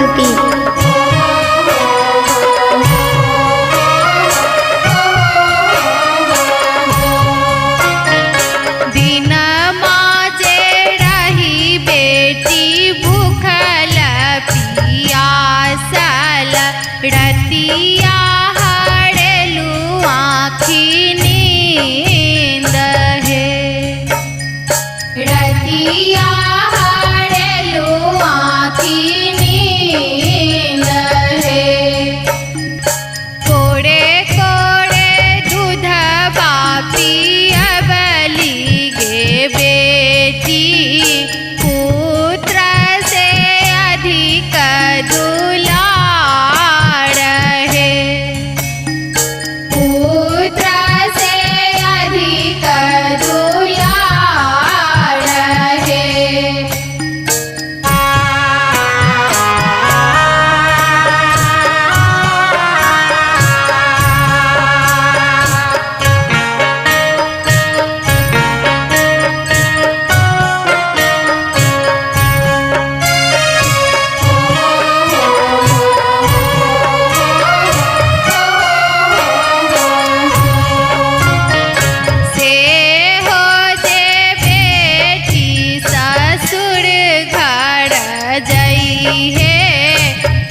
संस्कृति। रतिया हड़ेलू आँखी नींद है, रतिया हड़ेलू आँखी नींद है। कोड़े कोड़े दूध पिया बली गे बेटी, पुत्र से अधिक दुला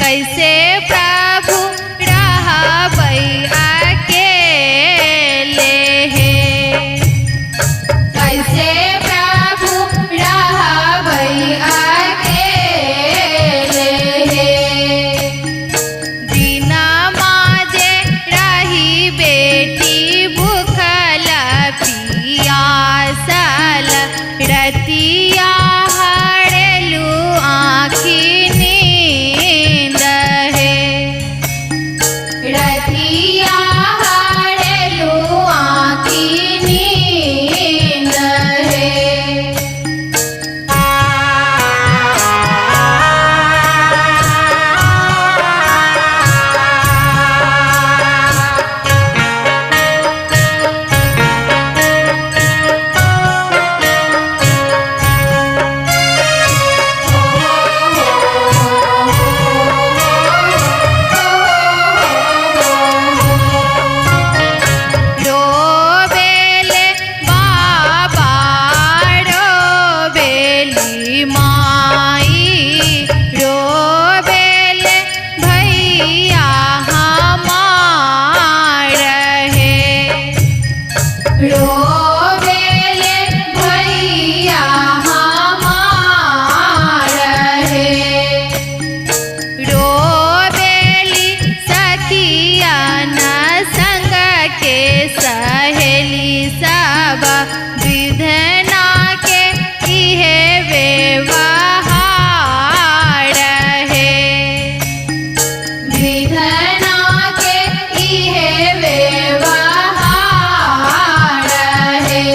कैसे प्रभु रहबै अकेले है, कैसे प्रभु रहबै अकेले है। बिना माजे रही बेटी भूखल पियासल, रतिया हड़ेलू आँखी रतिया हड़ेलू आँखी नींद है। रोवेले भैया हमार है, रोवेली सखिया न संग के सहेली सब, विधना के इहे व्यवहार है, विधना के इहे व्यवहार है।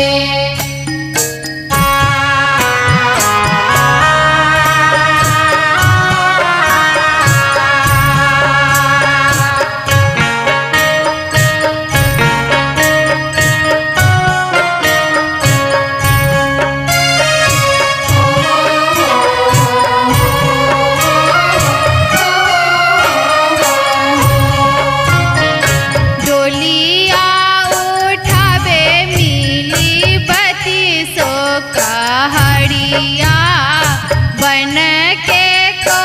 डोलिया उठावे मिली बत्तीसों कहड़िया, बन के को